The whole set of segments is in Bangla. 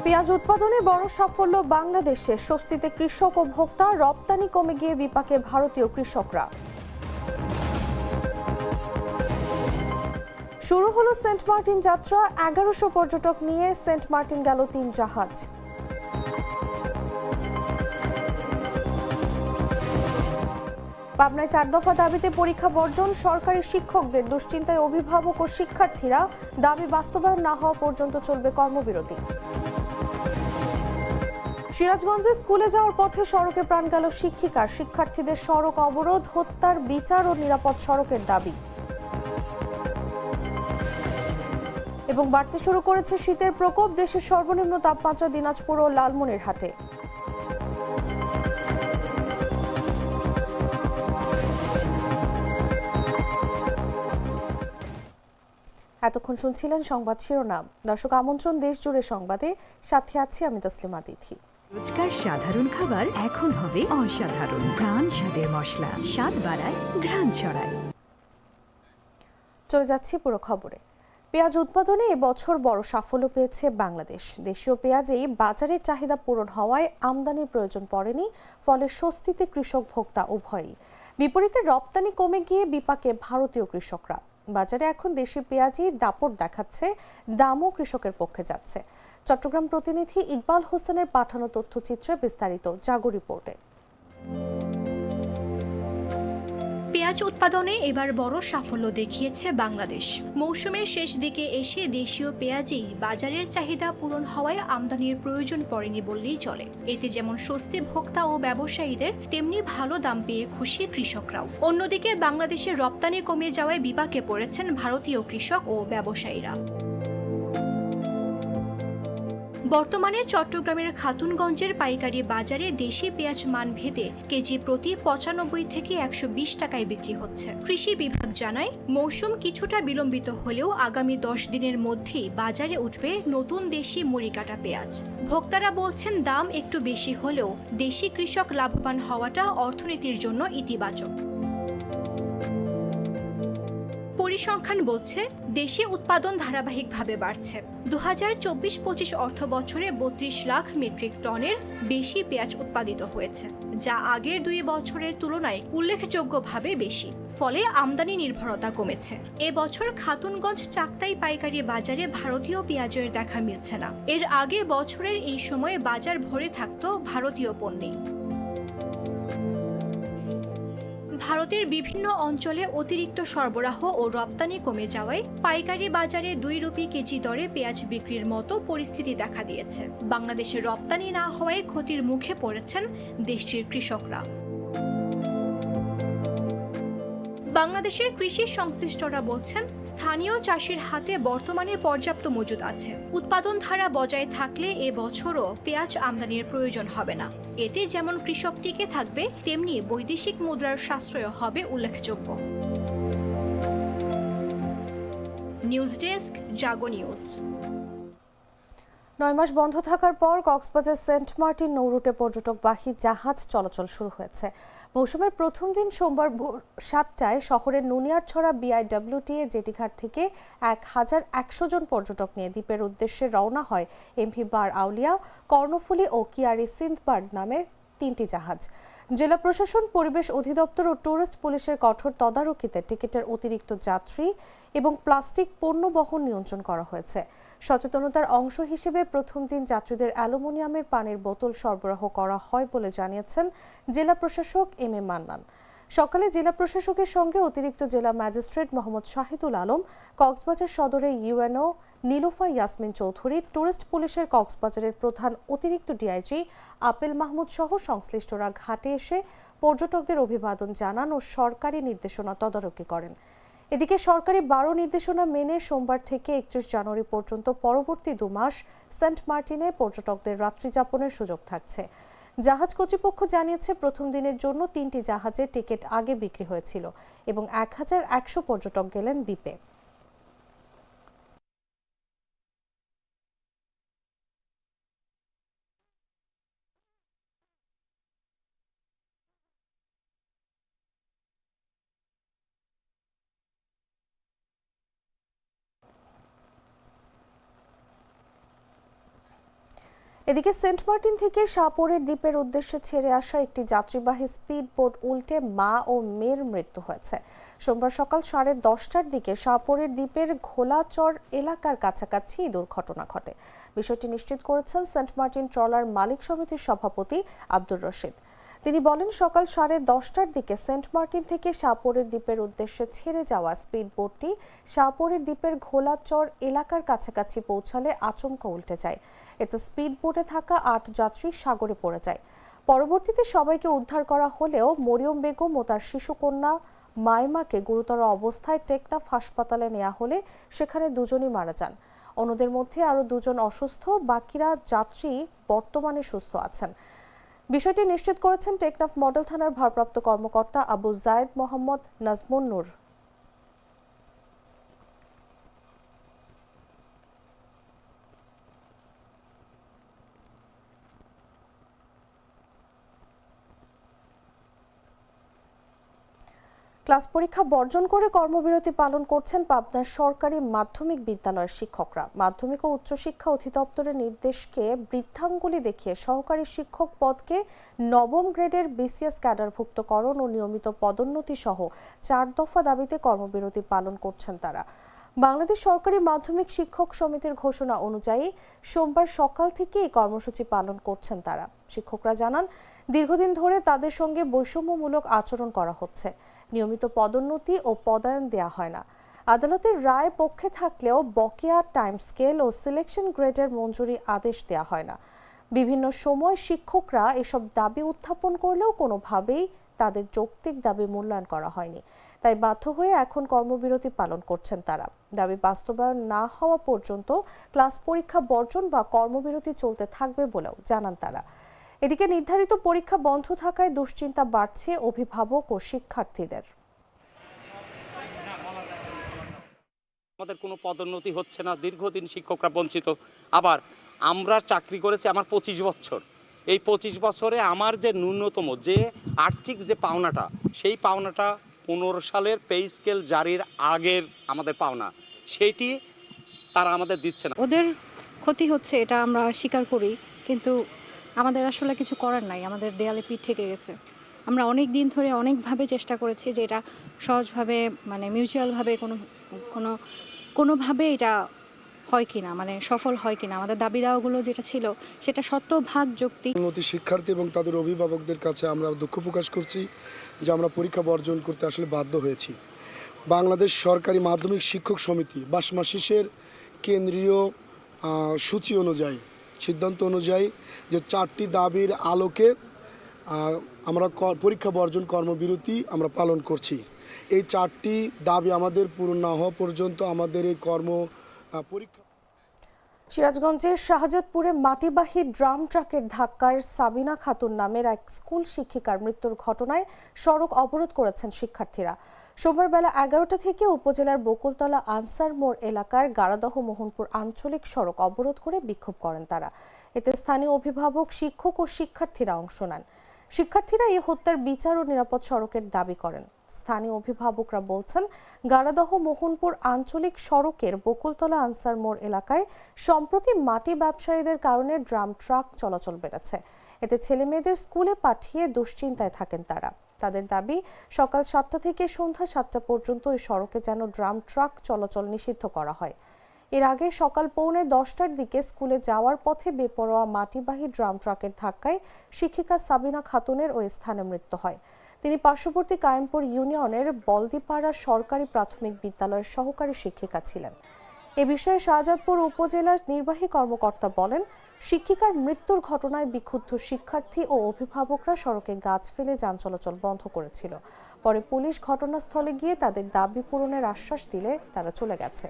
পেঁয়াজ উৎপাদনে বড় সাফল্য বাংলাদেশে, স্বস্তিতে কৃষক ও ভোক্তা, রপ্তানি কমে গিয়ে বিপাকে ভারতীয় কৃষকরা। শুরু হলো সেন্ট মার্টিন যাত্রা, 1100 পর্যটক নিয়ে সেন্ট মার্টিন গেল 3 জাহাজ। পাবনায় 4 দফা দাবিতে পরীক্ষা বর্জন, সরকারি শিক্ষকদের দুশ্চিন্তায় অভিভাবক ও শিক্ষার্থীরা, দাবি বাস্তবায়ন না হওয়া পর্যন্ত চলবে কর্মবিরতি। সিরাজগঞ্জে স্কুলে যাওয়ার পথে সড়কে প্রাণ গেল শিক্ষিকার, শিক্ষার্থীদের সড়ক অবরোধ, হত্যার বিচার ও নিরাপদ সড়কের দাবি। এবং বাড়তে শুরু করেছে শীতের প্রকোপ, দেশের সর্বনিম্ন তাপমাত্রা দিনাজপুর ও লালমনিরহাটে। এতক্ষণ শুনছিলেন সংবাদ শিরোনাম। দর্শক, আমন্ত্রণ দেশ জুড়ে সংবাদে, সাথে আছি আমি তসলিমা তিথি। রোজকার সাধারণ খাবার এখন হবে অসাধারণ, প্রাণ স্বাদের মশলা, স্বাদ বাড়ায়, ঘ্রাণ ছড়ায়। চলে যাচ্ছি পুরো খবরে। পেঁয়াজ উৎপাদনে এবছর বড় সাফল্য পেয়েছে বাংলাদেশ। দেশীয় পেঁয়াজেই বাজারের চাহিদা পূরণ হওয়ায় আমদানির প্রয়োজন পড়েনি, ফলে স্বস্তিতে কৃষক ভোক্তা উভয়ই। বিপরীতে রপ্তানি কমে গিয়ে বিপাকে ভারতীয় কৃষকরা। বাজারে এখন দেশি পেঁয়াজই দাপট দেখাচ্ছে, দামও কৃষকের পক্ষে যাচ্ছে। চট্টগ্রাম প্রতিনিধি ইকবাল হোসেনের পাঠানো তথ্যচিত্রে বিস্তারিত জাগো রিপোর্টে। পেঁয়াজ উৎপাদনে এবার বড় সাফল্য দেখিয়েছে বাংলাদেশ। মৌসুমের শেষ দিকে এসে দেশীয় পেঁয়াজেই বাজারের চাহিদা পূরণ হওয়ায় আমদানির প্রয়োজন পড়েনি বললেই চলে। এতে যেমন স্বস্তি ভোক্তা ও ব্যবসায়ীদের, তেমনি ভালো দাম পেয়ে খুশি কৃষকরাও। অন্যদিকে বাংলাদেশের রপ্তানি কমে যাওয়ায় বিপাকে পড়েছেন ভারতীয় কৃষক ও ব্যবসায়ীরা। বর্তমানে চট্টগ্রামের খাতুনগঞ্জের পাইকারি বাজারে দেশি পেঁয়াজ মান ভেদে কেজি প্রতি 95 থেকে 120 টাকায় বিক্রি হচ্ছে। কৃষি বিভাগ জানায়, মৌসুম কিছুটা বিলম্বিত হলেও আগামী 10 দিনের মধ্যেই বাজারে উঠবে নতুন দেশি মুড়িকাটা পেঁয়াজ। ভোক্তারা বলছেন, দাম একটু বেশি হলেও দেশি কৃষক লাভবান হওয়াটা অর্থনীতির জন্য ইতিবাচক। পরিসংখ্যান বলছে, দেশে উৎপাদন ধারাবাহিকভাবে বাড়ছে। 2024-25 অর্থ বছরে 32 লাখ মেট্রিক টনের বেশি পেঁয়াজ উৎপাদিত হয়েছে, যা আগের 2 বছরের তুলনায় উল্লেখযোগ্যভাবে বেশি। ফলে আমদানি নির্ভরতা কমেছে। এবছর খাতুনগঞ্জ চাকতাই পাইকারি বাজারে ভারতীয় পেঁয়াজের দেখা মিলছে না। এর আগে বছরের এই সময়ে বাজার ভরে থাকত ভারতীয় পণ্যে। ভারতের বিভিন্ন অঞ্চলে অতিরিক্ত সরবরাহ ও রপ্তানি কমে যাওয়ায় পাইকারি বাজারে 2 রুপি কেজি দরে পেঁয়াজ বিক্রির মতো পরিস্থিতি দেখা দিয়েছে। বাংলাদেশে রপ্তানি না হওয়ায় ক্ষতির মুখে পড়েছেন দেশটির কৃষকরা। বাংলাদেশের কৃষি সংশ্লিষ্টরা বলছেন, স্থানীয় চাষির হাতে বর্তমানে পর্যাপ্ত মজুদ আছে। উৎপাদন ধারা বজায় থাকলে এ বছরও পেঁয়াজ আমদানির প্রয়োজন হবে না। এতে যেমন কৃষক টিকে থাকবে, তেমনি বৈদেশিক মুদ্রার সাশ্রয় হবে উল্লেখযোগ্য। নিউজ ডেস্ক, জাগো নিউজ। 9 মাস বন্ধ থাকার পর কক্সবাজার সেন্ট মার্টিন নৌরুটে পর্যটকবাহী জাহাজ চলাচল শুরু হয়েছে। মৌসুমের প্রথম দিন সোমবার ভোর 7টায় শহরের নুনিয়ারছড়া বিআইডব্লিউটিএ জেটিঘাট থেকে 1100 জন পর্যটক নিয়ে দ্বীপের উদ্দেশ্যে রওনা হয় এমভি বার আউলিয়া, কর্ণফুলী ও কিয়ারি সিন্ধবার্ড নামের 3টি জাহাজ। জেলা প্রশাসন, পরিবেশ অধিদপ্তর ও ট্যুরিস্ট পুলিশের কঠোর তদারকিতে টিকিটের অতিরিক্ত যাত্রী এবং প্লাস্টিক পণ্য বহন নিয়ন্ত্রণ করা হয়েছে। সচেতনতার অংশ হিসেবে প্রথম দিন যাত্রীদের অ্যালুমিনিয়ামের পানির বোতল সরবরাহ করা হয় বলে জানিয়েছেন জেলা প্রশাসক এম এ মান্নান। সকালে জেলা প্রশাসকের সঙ্গে অতিরিক্ত জেলা ম্যাজিস্ট্রেট মোহাম্মদ শাহিদুল আলম, কক্সবাজার সদরে ইউএনও নীলুফা ইয়াসমিন চৌধুরী, ট্যুরিস্ট পুলিশের কক্সবাজারের প্রধান অতিরিক্ত ডিআইজি আপেল মাহমুদ সহ সংশ্লিষ্টরা ঘাটে এসে পর্যটকদের অভিবাদন জানান ও সরকারি নির্দেশনা তদারকি করেন। এদিকে সরকারি 12 নির্দেশনা মেনে সোমবার থেকে 31 জানুয়ারি পর্যন্ত পরবর্তী 2 মাস সেন্ট মার্টিনে পর্যটকদের রাত্রি যাপনের সুযোগ থাকছে। জাহাজ কর্তৃপক্ষ জানিয়েছে, প্রথম দিনের জন্য 3টি জাহাজের টিকিট আগে বিক্রি হয়েছিল এবং 1100 পর্যটক গেলেন দ্বীপে। এদিকে সেন্ট মার্টিন থেকে শাহপরের দ্বীপের উদ্দেশ্যে ছেড়ে আসা একটি যাত্রীবাহী স্পিড বোট উল্টে মা ও মেয়ের মৃত্যু হয়েছে। সোমবার সকাল 10:30টার দিকে শাহপরের দ্বীপের ঘোলাচর এলাকার কাছাকাছি এই দুর্ঘটনা ঘটে। বিষয়টি নিশ্চিত করেছেন সেন্ট মার্টিন ট্রলার মালিক সমিতির সভাপতি আব্দুর রশিদ। তিনি বলেন, সকাল 10:30টার দিকে সেন্ট মার্টিন থেকে শাহপরের দ্বীপের উদ্দেশ্যে ছেড়ে যাওয়া স্পিড বোটটি শাহপরের দ্বীপের ঘোলাচর এলাকার কাছাকাছি পৌঁছালে আচমকা উল্টে যায়। এতে স্পিড বোটে থাকা 8 যাত্রী সাগরে পড়ে যায়। পরবর্তীতে সবাইকে উদ্ধার করা হলেও মরিয়ম বেগম ও তার শিশুকন্যা মাইমাকে গুরুতর অবস্থায় টেকনাফ হাসপাতালে নেওয়া হলে সেখানে দুজনই মারা যান। অন্যদের মধ্যে আরও 2 জন অসুস্থ, বাকিরা যাত্রী বর্তমানে সুস্থ আছেন। বিষয়টি নিশ্চিত করেছেন টেকনাফ মডেল থানার ভারপ্রাপ্ত কর্মকর্তা আবু জায়েদ মোহাম্মদ নাজমুন নূর। ক্লাস পরীক্ষা বর্জন করে কর্মবিরতি পালন করছেন পাবনার সরকারি মাধ্যমিক বিদ্যালয়ের শিক্ষকরা। মাধ্যমিক ও উচ্চশিক্ষা অধিদপ্তরের নির্দেশকে বৃদ্ধাঙ্গুলি দেখিয়ে সহকারী শিক্ষক পদকে 9ম গ্রেডের বিসিএস ক্যাডারভুক্তকরণ ও নিয়মিত পদোন্নতি সহ 4 দফা দাবিতে কর্মবিরতি পালন করছেন তারা। বাংলাদেশ সরকারি মাধ্যমিক শিক্ষক সমিতির ঘোষণা অনুযায়ী সোমবার সকাল থেকে এই কর্মসূচি পালন করছেন তারা। শিক্ষকরা জানান, দীর্ঘদিন ধরে তাদের সঙ্গে বৈষম্যমূলক আচরণ করা হচ্ছে। নিয়মিত পদোন্নতি ও পদায়ন দেয়া হয় না। আদালতের রায় পক্ষে থাকলেও বকেয়া টাইম স্কেল ও সিলেকশন গ্রেডের মঞ্জুরি আদেশ দেয়া হয় না। বিভিন্ন সময় শিক্ষকরা এসব দাবি উত্থাপন করলেও কোনোভাবেই তাদের যৌক্তিক দাবি মূল্যায়ন করা হয়নি। তাই বাধ্য হয়ে এখন কর্মবিরতি পালন করছেন তারা। দাবি বাস্তবায়ন না হওয়া পর্যন্ত ক্লাস পরীক্ষা বর্জন বা কর্মবিরতি চলতে থাকবে বলেও জানান তারা। এদিকে নির্ধারিত পরীক্ষা বন্ধ থাকায় দুশ্চিন্তা বাড়ছে অভিভাবক ও শিক্ষার্থীদের। আমাদের কোনো পদোন্নতি হচ্ছে না, দীর্ঘদিন শিক্ষকরা বঞ্চিত। আবার আমরা চাকরি করেছি আমার 25 বছর। এই 25 বছরে আমার যে ন্যূনতম যে আর্থিক যে পাওনাটা, সেই পাওনাটা 15 সালের পে স্কেল জারির আগের আমাদের পাওনা, সেটি তারা আমাদের দিচ্ছে না। ওদের ক্ষতি হচ্ছে, এটা আমরা স্বীকার করি, কিন্তু আমাদের আসলে কিছু করার নাই। আমাদের দেয়ালে পিঠ থেকে গেছে। আমরা অনেক দিন ধরে অনেকভাবে চেষ্টা করেছি যে এটা সহজভাবে মানে মিউচুয়ালভাবে কোনোভাবে এটা হয় কিনা, মানে সফল হয় কিনা। আমাদের দাবি দাওয়াগুলো যেটা ছিল সেটা শতভাগ যৌক্তিক। শিক্ষার্থী এবং তাদের অভিভাবকদের কাছে আমরা দুঃখ প্রকাশ করছি যে আমরা পরীক্ষা বর্জন করতে আসলে বাধ্য হয়েছি। বাংলাদেশ সরকারি মাধ্যমিক শিক্ষক সমিতি বাসমাশিসের কেন্দ্রীয় সূচি অনুযায়ী, সিদ্ধান্ত অনুযায়ী যে 4টি দাবির আলোকে আমরা পরীক্ষা বর্জন কর্মবিরতি আমরা পালন করছি। এই 4টি দাবি আমাদের পূরণ না হওয়া পর্যন্ত আমাদের এই পরীক্ষা। সিরাজগঞ্জের শাহজাদপুরে মাটিবাহী ড্রাম ট্রাকের ধাক্কায় সাবিনা খাতুন নামের এক স্কুল শিক্ষিকার মৃত্যুর ঘটনায় সড়ক অবরোধ করেছেন শিক্ষার্থীরা। সোমবার বেলা 11টা থেকে উপজেলার বকুলতলা আনসার মোড় এলাকার গাড়াদহ মোহনপুর আঞ্চলিক সড়ক অবরোধ করে বিক্ষোভ করেন তারা। এতে স্থানীয় অভিভাবক, শিক্ষক ও শিক্ষার্থীরা অংশ নেন। শিক্ষার্থীরা এই হত্যার বিচার ও নিরাপদ সড়কের দাবি করেন। স্থানীয় অভিভাবকরা বলছেন, গাড়াদহ মোহনপুর আঞ্চলিক সড়কের বকুলতলা আনসার মোড় এলাকায় সম্প্রতি মাটি ব্যবসায়ীদের কারণে ড্রাম ট্রাক চলাচল বেড়েছে। এতে ছেলেমেয়েদের স্কুলে পাঠিয়ে দুশ্চিন্তায় থাকেন তারা। তাদের দাবি, সকাল 7টা থেকে সন্ধ্যা 7টা পর্যন্ত এই সড়কে যেন ড্রাম ট্রাক চলাচল নিষিদ্ধ করা হয়। এর আগে সকাল 9:45টার দিকে স্কুলে যাওয়ার পথে বেপরোয়া মাটিবাহী ড্রাম ট্রাকের ধাক্কায় শিক্ষিকা সাবিনা খাতুনের ওই স্থানে মৃত্যু হয়। তিনি পার্শ্ববর্তী কায়েমপুর ইউনিয়নের বলদিপাড়া সরকারি প্রাথমিক বিদ্যালয়ের সহকারী শিক্ষিকা ছিলেন। এ বিষয়ে শাহজাদপুর উপজেলার নির্বাহী কর্মকর্তা বলেন, শিক্ষিকার মৃত্যুর ঘটনায় বিক্ষুব্ধ শিক্ষার্থী ও অভিভাবকরা সড়কে গাছ ফেলে যান চলাচল বন্ধ করেছিল। পরে পুলিশ ঘটনাস্থলে গিয়ে তাদের দাবি পূরণের আশ্বাস দিলে তারা চলে গেছে।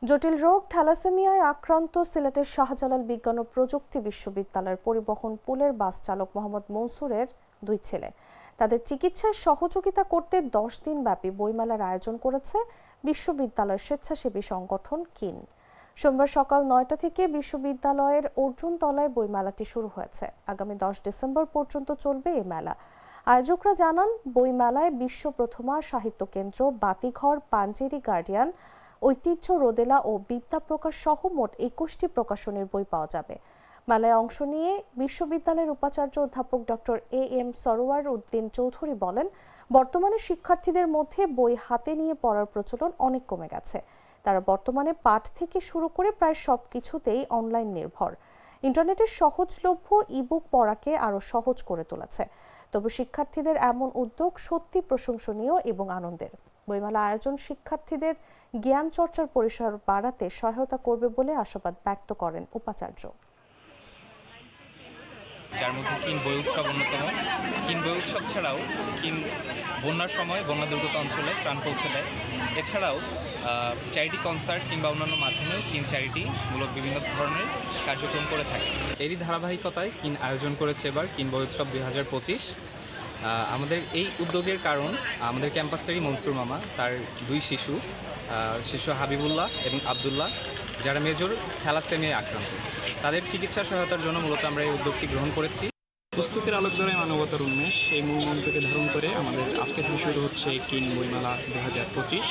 জটিল রোগ থ্যালাসেমিয়ায় আক্রান্ত সিলেটের শাহজালাল বিজ্ঞান ও প্রযুক্তি বিশ্ববিদ্যালয়ের পরিবহন পুলের বাস চালক মোহাম্মদ মনসুরের 2 ছেলে। তাদের চিকিৎসায় সহযোগিতা করতে 10 দিন ব্যাপী বইমেলার আয়োজন করেছে বিশ্ববিদ্যালয়ের স্বেচ্ছাসেবী সংগঠন কিন। সোমবার সকাল 9টা থেকে বিশ্ববিদ্যালয়ের অর্জুনতলায় বইমেলাটি শুরু হয়েছে। আগামী 10 ডিসেম্বর পর্যন্ত চলবে এই মেলা। আয়োজকরা জানান, বইমেলায় বিশ্ব প্রথমা সাহিত্য কেন্দ্র, বাতিঘর, পাঞ্জেরি গার্ডিয়ান, ঐতিহ্য, রোদেলা ও বিদ্যা প্রকাশ সহ মোট 21টি প্রকাশনীর বই পাওয়া যাবে। মেলায় অংশ নিয়ে বিশ্ববিদ্যালয়ের উপাচার্য অধ্যাপক ডক্টর AM সরোয়ার উদ্দিন চৌধুরী বলেন, বর্তমানে শিক্ষার্থীদের মধ্যে বই হাতে নিয়ে পড়ার প্রচলন অনেক কমে গেছে। তারা বর্তমানে পাঠ থেকে শুরু করে প্রায় সব কিছুতেই অনলাইন নির্ভর। ইন্টারনেটের সহজলভ্য ইবুক পড়াকে আরও সহজ করে তুলেছে। তবে শিক্ষার্থীদের এমন উদ্যোগ সত্যি প্রশংসনীয় এবং আনন্দের। বইমেলা আয়োজন শিক্ষার্থীদের জ্ঞান চর্চার পরিসর বাড়াতে সহায়তা করবে বলে আশাবাদ ব্যক্ত করেন উপাচার্য। যার মধ্যে কিন বই উৎসব অন্যতম। কিন বই উৎসব ছাড়াও কিন বন্যার সময় বন্যা দুর্গত অঞ্চলে ত্রাণ পৌঁছে দেয়। এছাড়াও চ্যারিটি কনসার্ট কিংবা অন্যান্য মাধ্যমেও কিন চ্যারিটিমূলক বিভিন্ন ধরনের কার্যক্রম করে থাকে। এরই ধারাবাহিকতায় কিন আয়োজন করেছে এবার কিন বই উৎসব 2025। আমাদের এই উদ্যোগের কারণ আমাদের ক্যাম্পাসেরই মনসুর মামা, তার 2 শিশু হাবিবুল্লাহ এবং আবদুল্লাহ, যারা মেজর থ্যালাসেমিয়ায় আক্রান্ত, তাদের চিকিৎসা সহায়তার জন্য মূলত আমরা এই উদ্যোগটি গ্রহণ করেছি। পুস্তকের আলোকধারায় মানবতার উন্মেষ, এই মূল মন্ত্রকে ধারণ করে আমাদের আজকে থেকে শুরু হচ্ছে কিন বইমেলা 2025।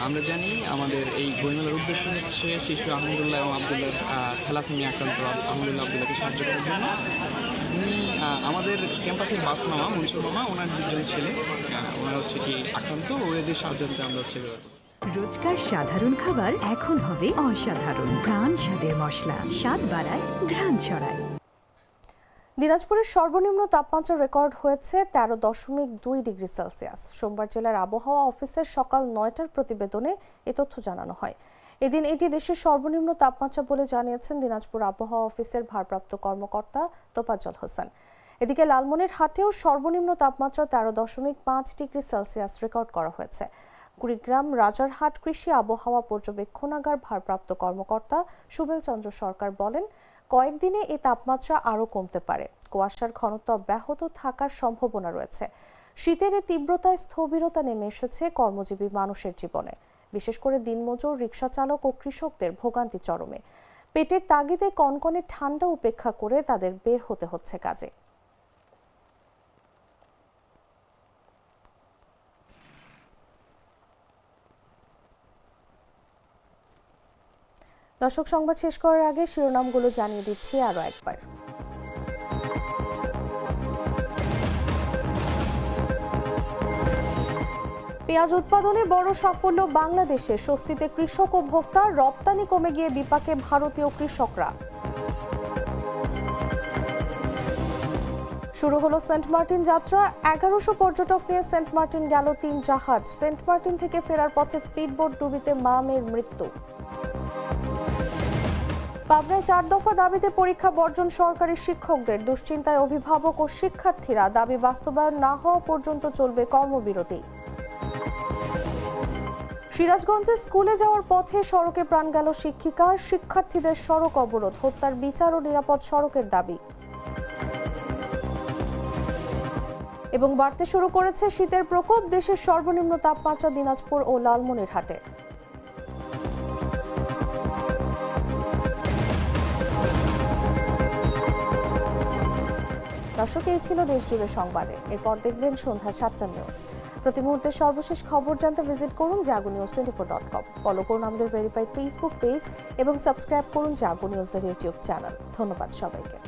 আমরা জানি আমাদের এই বইমেলার উদ্দেশ্য হচ্ছে শিশু আহমদুল্লাহ এবং আবদুল্লাহ থ্যালাসেমিয়া আক্রান্ত আবদুল্লাহকে সাহায্য করার জন্য। উনি আমাদের ক্যাম্পাসের বাস মামা, মনসুর মামা, ওনার 2জন ছেলে, ওনারা হচ্ছে কি আক্রান্ত, ওদের সাহায্যার্থে আমরা হচ্ছে রোজকার সাধারণ খাবার এখন হবে অসাধারণ। প্রাণ স্বাদের মশলা, স্বাদ বাড়ায়, ঘ্রাণ ছড়ায়। দিনাজপুরের সর্বনিম্ন তাপমাত্রা রেকর্ড হয়েছে 13.2 ডিগ্রি সেলসিয়াস। সোমবার জেলার আবহাওয়া অফিসের সকাল 9টার প্রতিবেদনে এ তথ্য জানানো হয়। এদিন এটি দেশের সর্বনিম্ন তাপমাত্রা বলে জানিয়েছেন দিনাজপুর আবহাওয়া অফিসের ভারপ্রাপ্ত কর্মকর্তা তোফাজ্জল হোসেন। এদিকে লালমনিরহাটেও সর্বনিম্ন তাপমাত্রা 13.5 ডিগ্রি সেলসিয়াস রেকর্ড করা হয়েছে। কুড়িগ্রাম রাজারহাট কৃষি আবহাওয়া পর্যবেক্ষণাগার ভারপ্রাপ্ত কর্মকর্তা সুবেল চন্দ্র সরকার বলেন, কয়েকদিনে এই তাপমাত্রা আরও কমতে পারে। কুয়াশার ঘনত্ব অব্যাহত থাকার সম্ভাবনা রয়েছে। শীতের এই তীব্রতায় স্থবিরতা নেমে এসেছে কর্মজীবী মানুষের জীবনে। বিশেষ করে দিনমজুর, রিকশা চালক ও কৃষকদের ভোগান্তি চরমে। পেটের তাগিদে কনকনে ঠান্ডা উপেক্ষা করে তাদের বের হতে হচ্ছে কাজে। দর্শক, সংবাদ শেষ করার আগে শিরোনামগুলো জানিয়ে দিচ্ছি আরও একবার। পেঁয়াজ উৎপাদনে বড় সাফল্য বাংলাদেশে, স্বস্তিতে কৃষক ও ভোক্তা, রপ্তানি কমে গিয়ে বিপাকে ভারতীয় কৃষকরা। শুরু হলো সেন্ট মার্টিন যাত্রা। 1100 পর্যটক নিয়ে সেন্ট মার্টিন গেল 3 জাহাজ। সেন্ট মার্টিন থেকে ফেরার পথে স্পিডবোট ডুবিতে মা মেয়ের মৃত্যু। পাবনায় 4 দফা দাবিতে পরীক্ষা বর্জন সরকারি শিক্ষকদের। দুশ্চিন্তায় অভিভাবক ও শিক্ষার্থীরা। দাবি বাস্তবায়ন না হওয়া পর্যন্ত চলবে কর্মবিরতি। সিরাজগঞ্জে স্কুলে যাওয়ার পথে সড়কে প্রাণ গেল শিক্ষিকা। শিক্ষার্থীদের সড়ক অবরোধ। হত্যার বিচার ও নিরাপদ সড়কের দাবি। এবং বাড়তে শুরু করেছে শীতের প্রকোপ। দেশের সর্বনিম্ন তাপমাত্রা দিনাজপুর ও লালমনিরহাটে। দর্শক, এই ছিল দেশ জুড়ে সংবাদে। এরপর দেখবেন সন্ধ্যা 7টা নিউজ। প্রতি মুহূর্তের সর্বশেষ খবর জানতে ভিজিট করুন jagonews24.com। ফলো করুন আমাদের ভেরিফাইড ফেসবুক পেজ এবং সাবস্ক্রাইব করুন জাগো নিউজের ইউটিউব চ্যানেল। ধন্যবাদ সবাইকে।